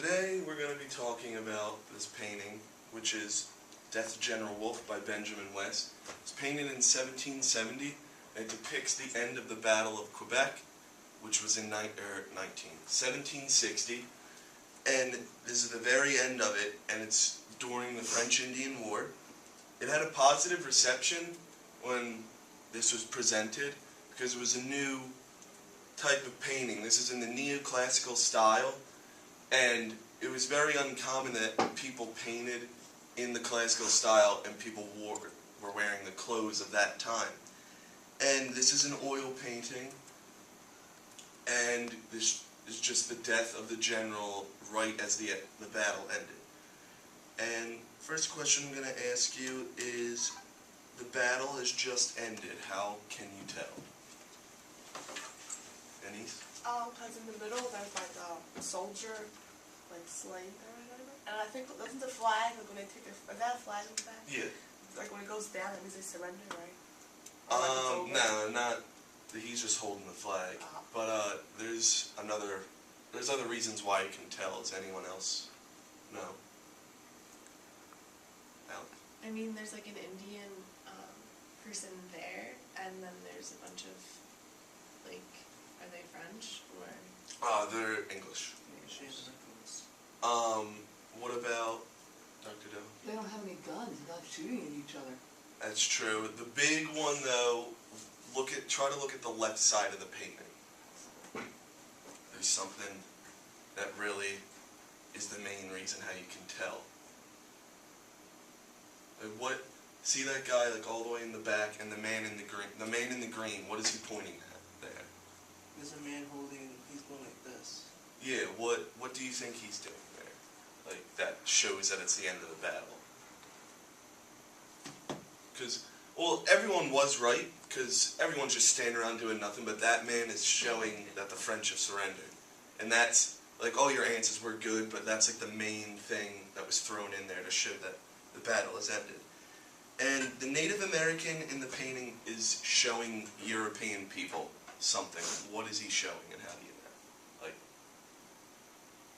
Today we're going to be talking about this painting, which is Death of General Wolfe by Benjamin West. It's painted in 1770, and it depicts the end of the Battle of Quebec, which was in 1760. And this is the very end of it, and it's during the French-Indian War. It had a positive reception when this was presented, because it was a new type of painting. This is in the neoclassical style, and it was very uncommon that people painted in the classical style and people were wearing the clothes of that time. And this is an oil painting, and this is just the death of the general right as the battle ended. And first question I'm going to ask you is, the battle has just ended. How can you tell? Denise? Because in the middle there's like a soldier, like slaying or whatever. And I think, doesn't the flag, like when they take their, is that a flag in the back? Yeah. Like when it goes down, that means they surrender, right? No, not, he's just holding the flag. But there's other reasons why you can tell. Does anyone else know? Alex? I mean, there's like an Indian person there, and then there's a bunch of, like, are they French, or? They're English. What about Dr. Doe? They don't have any guns, they're not shooting at each other. That's true. The big one, though, try to look at the left side of the painting. There's something that really is the main reason how you can tell. Like see that guy like all the way in the back, and the man in the green. The man in the green. What is he pointing at there? There's a man he's going like this. Yeah. What do you think he's doing there? Like that shows that it's the end of the battle. Because, well, everyone was right, because everyone's just standing around doing nothing, but that man is showing that the French have surrendered. And that's, like, all your answers were good, but that's, like, the main thing that was thrown in there to show that the battle has ended. And the Native American in the painting is showing European people something. What is he showing, and how do you know? Like,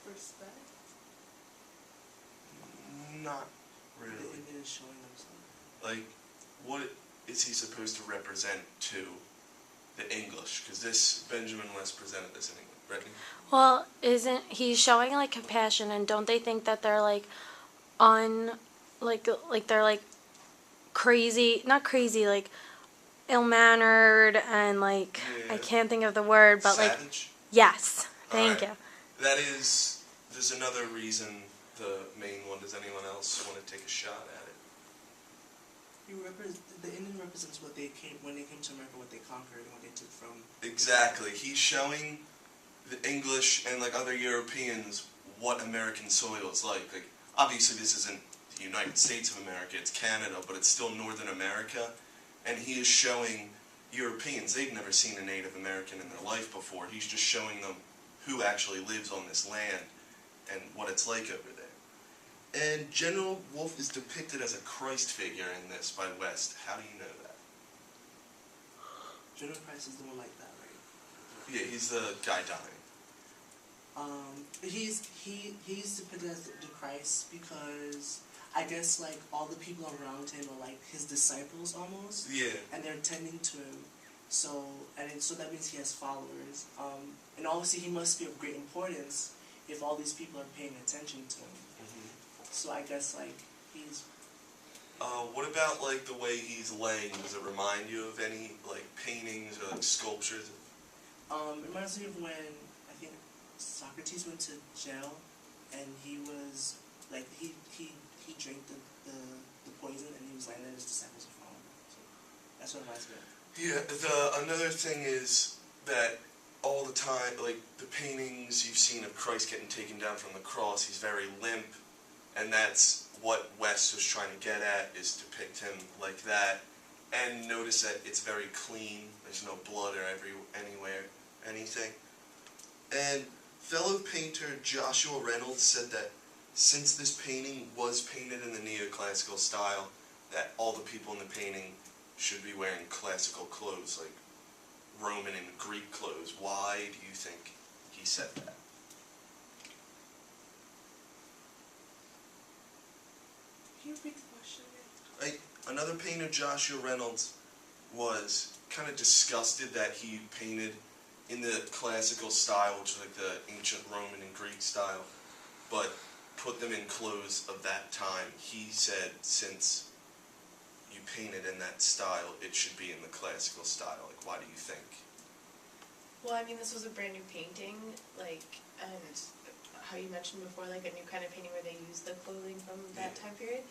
Respect? not really. The Indian is showing them something. Like, what is he supposed to represent to the English? Because this, Benjamin West presented this in England. Brittany? Well, isn't he showing like compassion, and don't they think that they're like they're like crazy, not crazy, like ill-mannered and like, yeah. I can't think of the word, but Savage? like, yes, thank Alright. you. There's another reason, the main one. Does anyone else want to take a shot at it? The Indian represents when they came to America, what they conquered and what they took from. Exactly. He's showing the English and like other Europeans what American soil is like. Like, obviously this isn't the United States of America, it's Canada, but it's still Northern America. And he is showing Europeans, they've never seen a Native American in their life before. He's just showing them who actually lives on this land and what it's like over there. And General Wolfe is depicted as a Christ figure in this by West. How do you know that? General Christ is the one like that, right? Yeah, he's the guy dying. He's depicted as the Christ because I guess like all the people around him are like his disciples almost. Yeah. And they're tending to him. So that means he has followers. And obviously he must be of great importance if all these people are paying attention to him. Mm-hmm. So I guess like he's. What about like the way he's laying? Does it remind you of any like paintings or like sculptures? It reminds me of when I think Socrates went to jail, and he was like he drank the poison, and he was like, and then his disciples were following him. So that's what it reminds me of. Yeah. Another thing is that all the time, like the paintings you've seen of Christ getting taken down from the cross, he's very limp, and that's what West was trying to get at, is depict him like that. And notice that it's very clean. There's no blood or anywhere, anything. And fellow painter Joshua Reynolds said that since this painting was painted in the neoclassical style, that all the people in the painting should be wearing classical clothes, like Roman and Greek clothes. Why do you think he said that? repeat the question again? Another painter, Joshua Reynolds, was kind of disgusted that he painted in the classical style, which is like the ancient Roman and Greek style, but put them in clothes of that time. He said, since you painted in that style, it should be in the classical style. Like, why do you think? Well, I mean, this was a brand new painting, like, and how you mentioned before, like a new kind of painting where they used the clothing from that time period.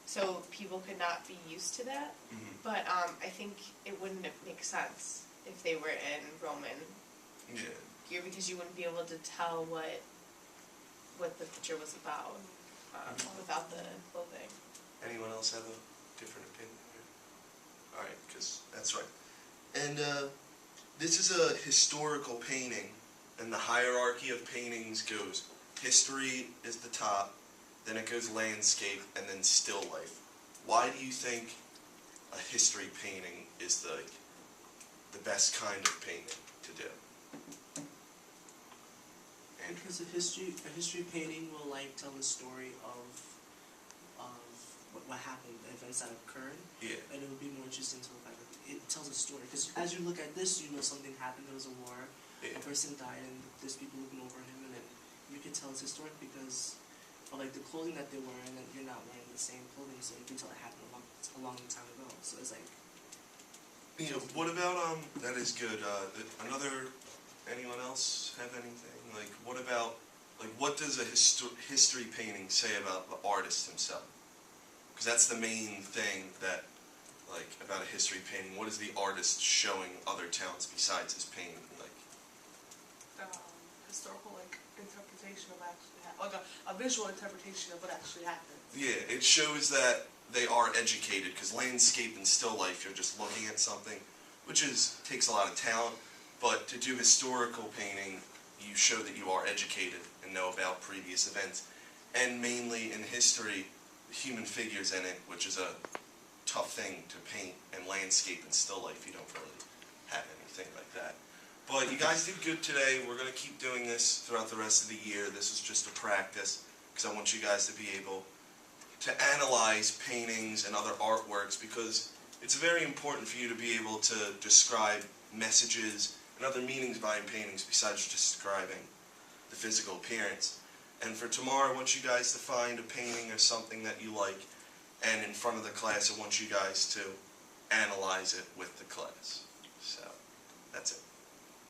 So people could not be used to that. Mm-hmm. But I think it wouldn't make sense if they were in Roman gear, because you wouldn't be able to tell what the picture was about without the clothing. Anyone else have a different opinion here? All right, because that's right. And this is a historical painting, and the hierarchy of paintings goes history is the top, then it goes landscape, and then still life. Why do you think a history painting is the best kind of painting to do? Because a history painting will like tell the story of what happened, the events that occurred. Yeah. And it would be more interesting to look at. It tells a story. Because as you look at this, you know something happened. There was a war. Yeah. A person died, and there's people looking over him, and then you can tell it's historic because of like the clothing that they're wearing, and you're not wearing the same clothing, so you can tell it happened a long time ago. So it's like. You know, what about that is good. Anyone else have anything? Like, what about, like, what does a history painting say about the artist himself? Because that's the main thing that, like, about a history painting. What is the artist showing other towns besides his painting? Like, Historical, like, interpretation of like a visual interpretation of what actually happened. yeah, it shows that they are educated, because landscape and still life, you're just looking at something, which takes a lot of talent. But to do historical painting, you show that you are educated and know about previous events. And mainly in history, human figures in it, which is a tough thing to paint, and landscape and still life, you don't really have anything like that. But you guys did good today. We're going to keep doing this throughout the rest of the year. This is just a practice, because I want you guys to be able to analyze paintings and other artworks, because it's very important for you to be able to describe messages and other meanings behind paintings besides just describing the physical appearance. And for tomorrow, I want you guys to find a painting or something that you like, and in front of the class, I want you guys to analyze it with the class. So, that's it.